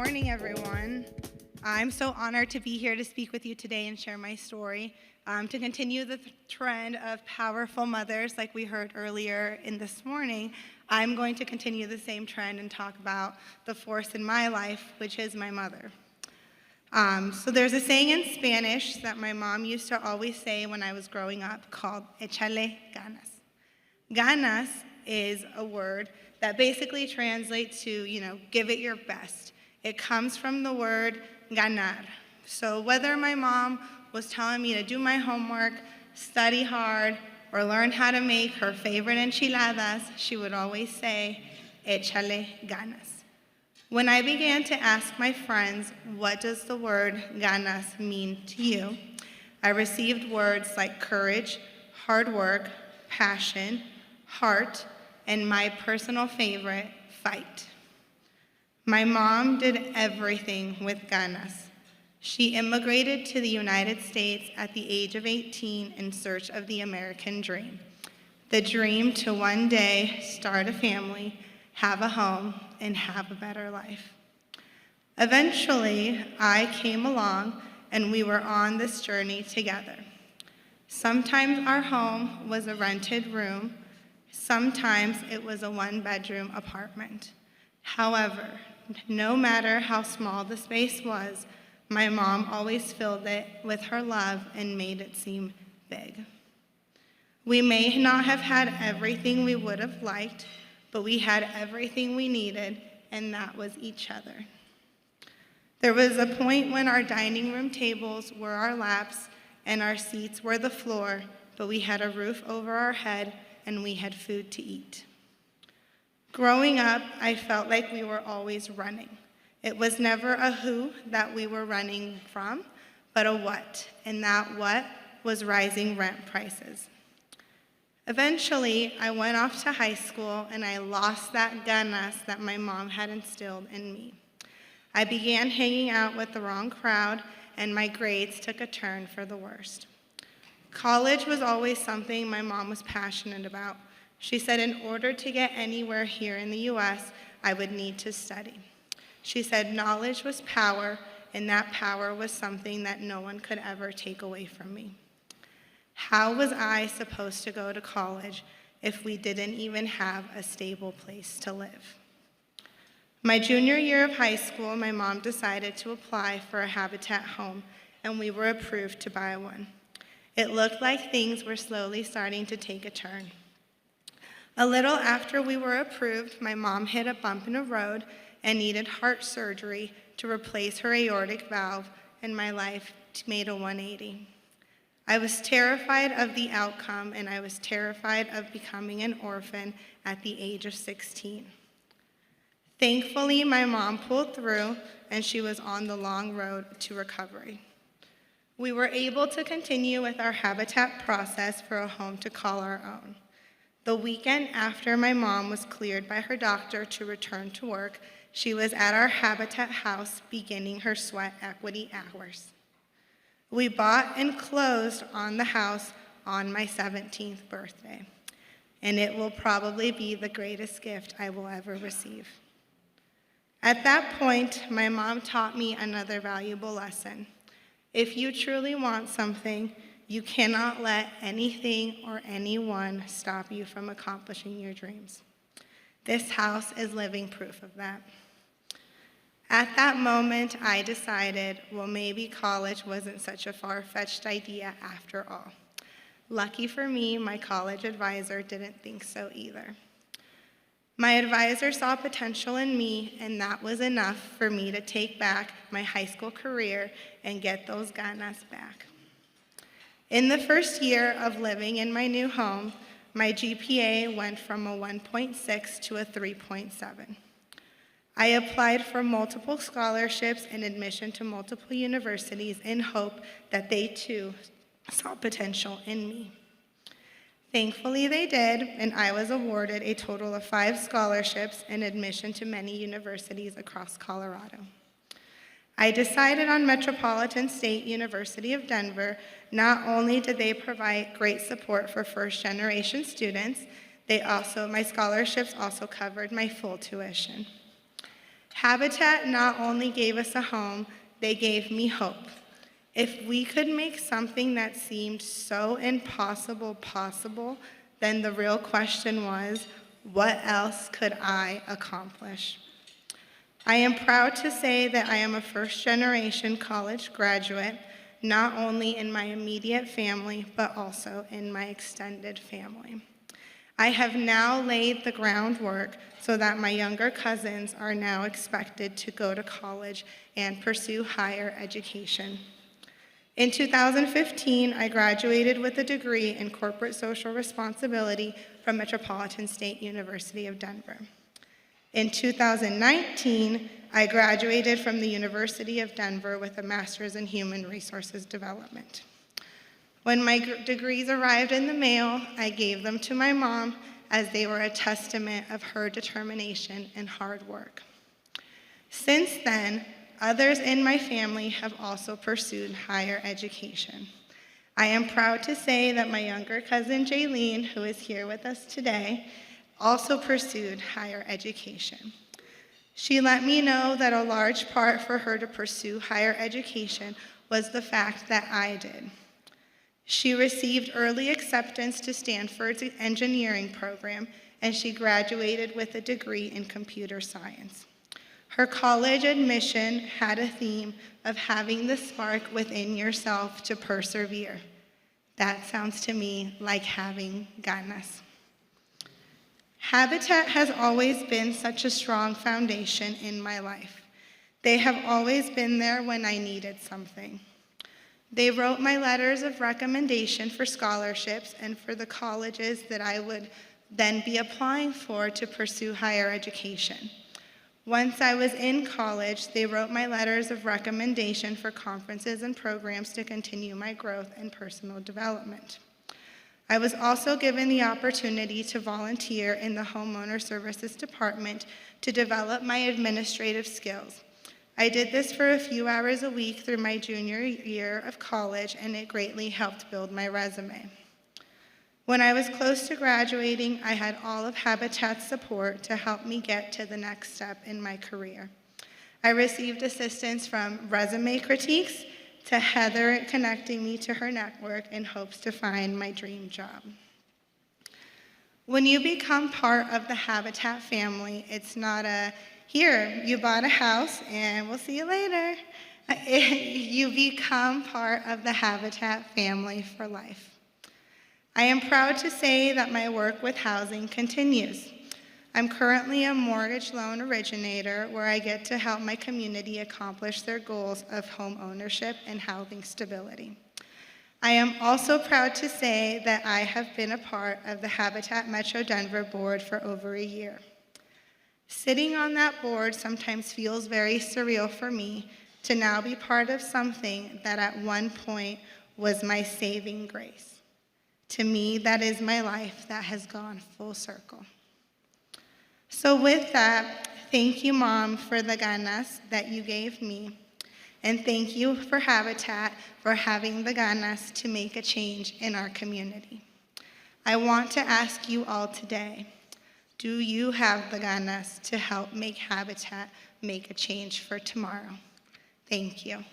morning, everyone. I'm so honored to be here to speak with you today and share my story. To continue the trend of powerful mothers like we heard earlier in this morning, I'm going to continue the same trend and talk about the force in my life, which is my mother. So there's a saying in Spanish that my mom used to always say when I was growing up called échale ganas. Ganas is a word that basically translates to, give it your best. It comes from the word ganar. So whether my mom was telling me to do my homework, study hard, or learn how to make her favorite enchiladas, she would always say, échale ganas. When I began to ask my friends, what does the word ganas mean to you? I received words like courage, hard work, passion, heart, and my personal favorite, fight. My mom did everything with ganas. She immigrated to the United States at the age of 18 in search of the American dream. The dream to one day start a family, have a home, and have a better life. Eventually, I came along and we were on this journey together. Sometimes our home was a rented room. Sometimes it was a one-bedroom apartment. However, no matter how small the space was, my mom always filled it with her love and made it seem big. We may not have had everything we would have liked, but we had everything we needed, and that was each other. There was a point when our dining room tables were our laps and our seats were the floor, but we had a roof over our head and we had food to eat. Growing up, I felt like we were always running. It was never a who that we were running from, but a what, and that what was rising rent prices. Eventually, I went off to high school and I lost that ganas that my mom had instilled in me. I began hanging out with the wrong crowd and my grades took a turn for the worst. College was always something my mom was passionate about. She said in order to get anywhere here in the US, I would need to study. She said knowledge was power, and that power was something that no one could ever take away from me. How was I supposed to go to college if we didn't even have a stable place to live? My junior year of high school, my mom decided to apply for a Habitat home, and we were approved to buy one. It looked like things were slowly starting to take a turn. A little after we were approved, my mom hit a bump in the road and needed heart surgery to replace her aortic valve, and my life made a 180. I was terrified of the outcome, and I was terrified of becoming an orphan at the age of 16. Thankfully, my mom pulled through, and she was on the long road to recovery. We were able to continue with our Habitat process for a home to call our own. The weekend after my mom was cleared by her doctor to return to work, she was at our Habitat house beginning her sweat equity hours. We bought and closed on the house on my 17th birthday, and it will probably be the greatest gift I will ever receive. At that point, my mom taught me another valuable lesson. If you truly want something, you cannot let anything or anyone stop you from accomplishing your dreams. This house is living proof of that. At that moment, I decided, well, maybe college wasn't such a far-fetched idea after all. Lucky for me, my college advisor didn't think so either. My advisor saw potential in me, and that was enough for me to take back my high school career and get those ganas back. In the first year of living in my new home, my GPA went from a 1.6 to a 3.7. I applied for multiple scholarships and admission to multiple universities in hope that they too saw potential in me. Thankfully they did, and I was awarded a total of 5 scholarships and admission to many universities across Colorado. I decided on Metropolitan State University of Denver. Not only did they provide great support for first-generation students, my scholarships also covered my full tuition. Habitat not only gave us a home, they gave me hope. If we could make something that seemed so impossible possible, then the real question was, what else could I accomplish? I am proud to say that I am a first-generation college graduate, not only in my immediate family, but also in my extended family. I have now laid the groundwork so that my younger cousins are now expected to go to college and pursue higher education. In 2015, I graduated with a degree in corporate social responsibility from Metropolitan State University of Denver. In 2019, I graduated from the University of Denver with a master's in human resources development. When my degrees arrived in the mail, I gave them to my mom as they were a testament of her determination and hard work. Since then, others in my family have also pursued higher education. I am proud to say that my younger cousin Jaylene, who is here with us today, also pursued higher education. She let me know that a large part for her to pursue higher education was the fact that I did. She received early acceptance to Stanford's engineering program, and she graduated with a degree in computer science. Her college admission had a theme of having the spark within yourself to persevere. That sounds to me like having ganas. Habitat has always been such a strong foundation in my life. They have always been there when I needed something. They wrote my letters of recommendation for scholarships and for the colleges that I would then be applying for to pursue higher education. Once I was in college, they wrote my letters of recommendation for conferences and programs to continue my growth and personal development. I was also given the opportunity to volunteer in the Homeowner Services Department to develop my administrative skills. I did this for a few hours a week through my junior year of college, and it greatly helped build my resume. When I was close to graduating, I had all of Habitat's support to help me get to the next step in my career. I received assistance from resume critiques to Heather connecting me to her network in hopes to find my dream job. When you become part of the Habitat family, it's not a, here, you bought a house and we'll see you later. You become part of the Habitat family for life. I am proud to say that my work with housing continues. I'm currently a mortgage loan originator where I get to help my community accomplish their goals of home ownership and housing stability. I am also proud to say that I have been a part of the Habitat Metro Denver board for over a year. Sitting on that board sometimes feels very surreal for me to now be part of something that at one point was my saving grace. To me, that is my life that has gone full circle. So with that, thank you, Mom, for the ganas that you gave me. And thank you for Habitat for having the ganas to make a change in our community. I want to ask you all today, do you have the ganas to help make Habitat make a change for tomorrow? Thank you.